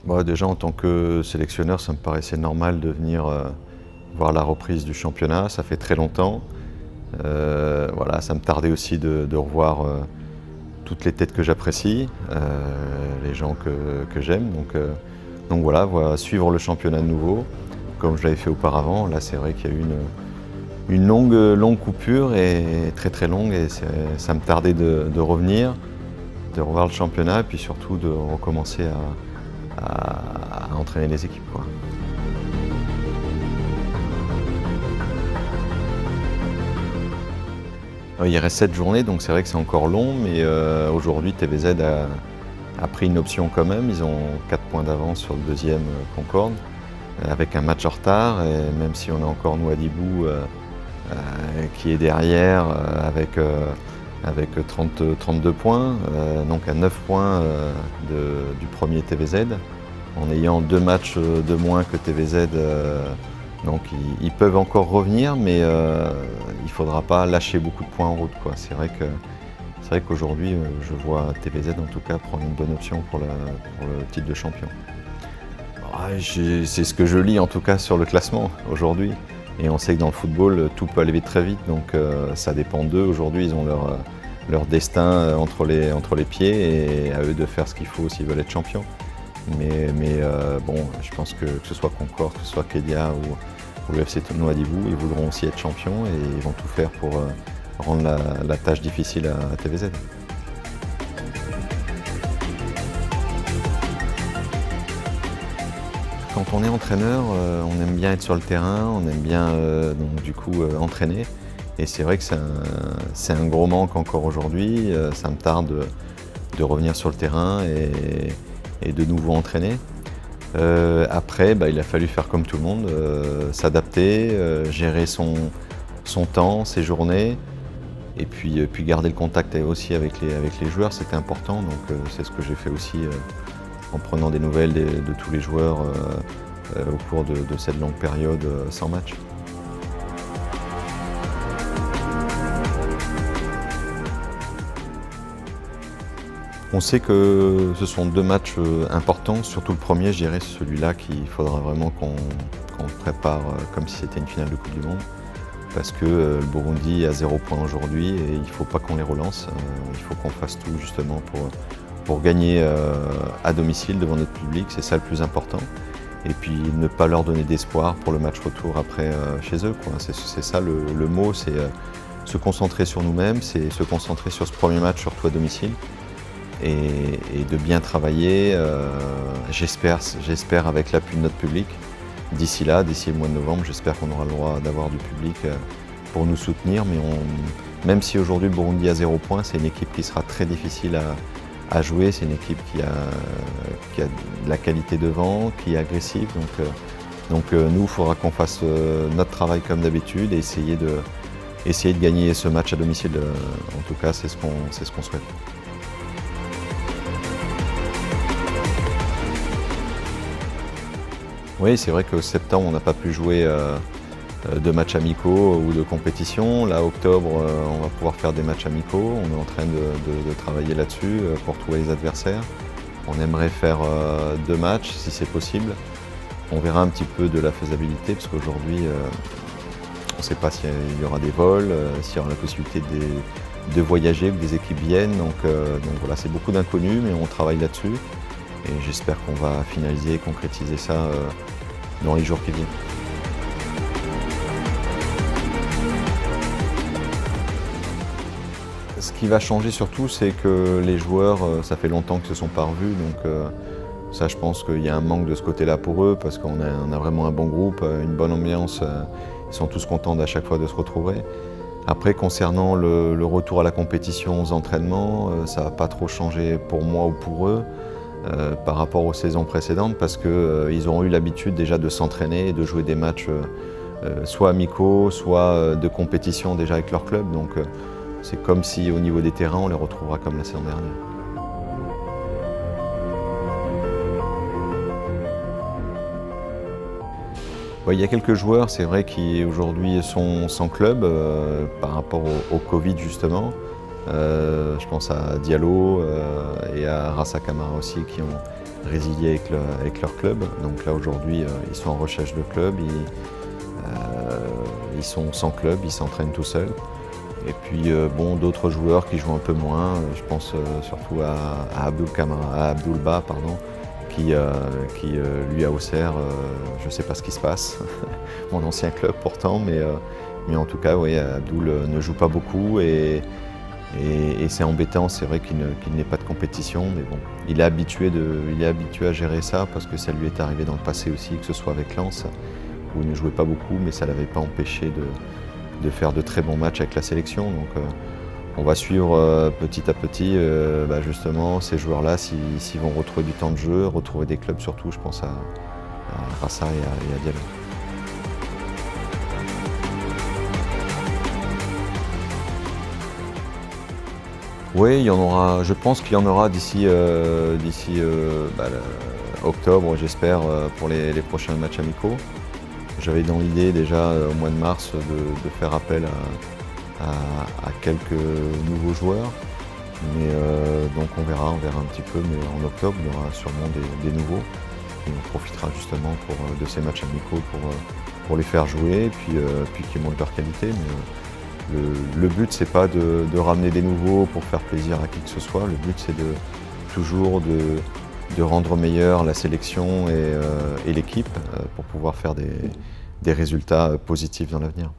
Bon, déjà en tant que sélectionneur, ça me paraissait normal de venir voir la reprise du championnat. Ça fait très longtemps. Voilà, ça me tardait aussi de revoir toutes les têtes que j'apprécie, les gens que j'aime. Donc voilà, suivre le championnat de nouveau, comme je l'avais fait auparavant. Là, c'est vrai qu'il y a eu une longue coupure et très très longue. Et ça me tardait de revenir, de revoir le championnat, et puis surtout de recommencer à entraîner les équipes, quoi. Il reste 7 journées, donc c'est vrai que c'est encore long, mais aujourd'hui TVZ a pris une option quand même. Ils ont 4 points d'avance sur le deuxième Concorde, avec un match en retard, et même si on a encore Nouadhibou qui est derrière avec 32 points, donc à 9 points du premier TVZ, en ayant 2 matchs de moins que TVZ. Donc ils peuvent encore revenir, mais il ne faudra pas lâcher beaucoup de points en route, quoi. C'est vrai qu'aujourd'hui, je vois TVZ en tout cas prendre une bonne option pour le titre de champion. C'est ce que je lis en tout cas sur le classement aujourd'hui. Et on sait que dans le football, tout peut aller vite très vite, donc ça dépend d'eux. Aujourd'hui, ils ont leur destin entre les pieds, et à eux de faire ce qu'il faut s'ils veulent être champions. Mais bon, je pense que ce soit Concorde, que ce soit Kédia ou le FC Nouadhibou, ils voudront aussi être champions et ils vont tout faire pour rendre la tâche difficile à TVZ. Quand on est entraîneur, on aime bien être sur le terrain, on aime bien donc, du coup entraîner. Et c'est vrai que c'est un gros manque encore aujourd'hui. Ça me tarde de revenir sur le terrain et de nouveau entraîner. Après, il a fallu faire comme tout le monde, s'adapter, gérer son temps, ses journées, et puis garder le contact aussi avec les joueurs, c'était important. Donc c'est ce que j'ai fait aussi en prenant des nouvelles de tous les joueurs au cours de cette longue période sans match. On sait que ce sont 2 matchs importants, surtout le premier, je dirais, c'est celui-là qu'il faudra vraiment qu'on prépare comme si c'était une finale de Coupe du Monde. Parce que le Burundi a 0 point aujourd'hui et il ne faut pas qu'on les relance. Il faut qu'on fasse tout justement pour gagner à domicile devant notre public, c'est ça le plus important. Et puis ne pas leur donner d'espoir pour le match retour après chez eux, quoi. C'est ça le mot, c'est se concentrer sur nous-mêmes, c'est se concentrer sur ce premier match, surtout à domicile. Et de bien travailler, j'espère avec l'appui de notre public. D'ici le mois de novembre, j'espère qu'on aura le droit d'avoir du public pour nous soutenir. Mais même si aujourd'hui le Burundi a 0 point, c'est une équipe qui sera très difficile à jouer. C'est une équipe qui a de la qualité devant, qui est agressive. Donc nous, il faudra qu'on fasse notre travail comme d'habitude et essayer de gagner ce match à domicile. En tout cas, c'est ce qu'on souhaite. Oui, c'est vrai qu'au septembre, on n'a pas pu jouer de matchs amicaux ou de compétition. Là, octobre, on va pouvoir faire des matchs amicaux. On est en train de travailler là-dessus pour trouver les adversaires. On aimerait faire 2 matchs, si c'est possible. On verra un petit peu de la faisabilité, parce qu'aujourd'hui, on ne sait pas s'il y aura des vols, s'il y aura la possibilité de voyager, que des équipes viennent. Donc voilà, c'est beaucoup d'inconnus, mais on travaille là-dessus. Et j'espère qu'on va finaliser et concrétiser ça dans les jours qui viennent. Ce qui va changer surtout, c'est que les joueurs, ça fait longtemps qu'ils ne se sont pas revus, donc ça je pense qu'il y a un manque de ce côté-là pour eux, parce qu'on a vraiment un bon groupe, une bonne ambiance, ils sont tous contents à chaque fois de se retrouver. Après, concernant le retour à la compétition, aux entraînements, ça ne va pas trop changer pour moi ou pour eux. Par rapport aux saisons précédentes, parce qu'ils auront eu l'habitude déjà de s'entraîner et de jouer des matchs soit amicaux, soit de compétition déjà avec leur club. Donc c'est comme si au niveau des terrains, on les retrouvera comme la saison dernière. Il y a quelques joueurs, c'est vrai, qui aujourd'hui sont sans club par rapport au Covid justement. Je pense à Diallo et à Rassa Camara aussi résilier avec leur club. Donc là aujourd'hui, ils sont en recherche de club, ils sont sans club, ils s'entraînent tout seuls. Et puis bon, d'autres joueurs qui jouent un peu moins, je pense surtout à Abdoulba, pardon, qui lui à Auxerre, je ne sais pas ce qui se passe, mon ancien club pourtant, mais en tout cas, oui, Abdoul ne joue pas beaucoup et c'est embêtant, c'est vrai qu'il n'ait pas de compétition, mais bon, il est habitué à gérer ça parce que ça lui est arrivé dans le passé aussi, que ce soit avec Lens, où il ne jouait pas beaucoup, mais ça ne l'avait pas empêché de faire de très bons matchs avec la sélection. Donc on va suivre petit à petit justement ces joueurs-là, s'ils vont retrouver du temps de jeu, retrouver des clubs surtout, je pense à Rassa et à Diallo. Oui, il y en aura, je pense qu'il y en aura d'ici octobre, j'espère, pour les prochains matchs amicaux. J'avais dans l'idée déjà au mois de mars de faire appel à quelques nouveaux joueurs. Mais donc on verra un petit peu, mais en octobre il y aura sûrement des nouveaux. Et on profitera justement de ces matchs amicaux pour les faire jouer et puis qu'ils montrent leur qualité. Mais le but c'est pas de ramener des nouveaux pour faire plaisir à qui que ce soit. Le but c'est toujours de rendre meilleure la sélection et l'équipe pour pouvoir faire des résultats positifs dans l'avenir.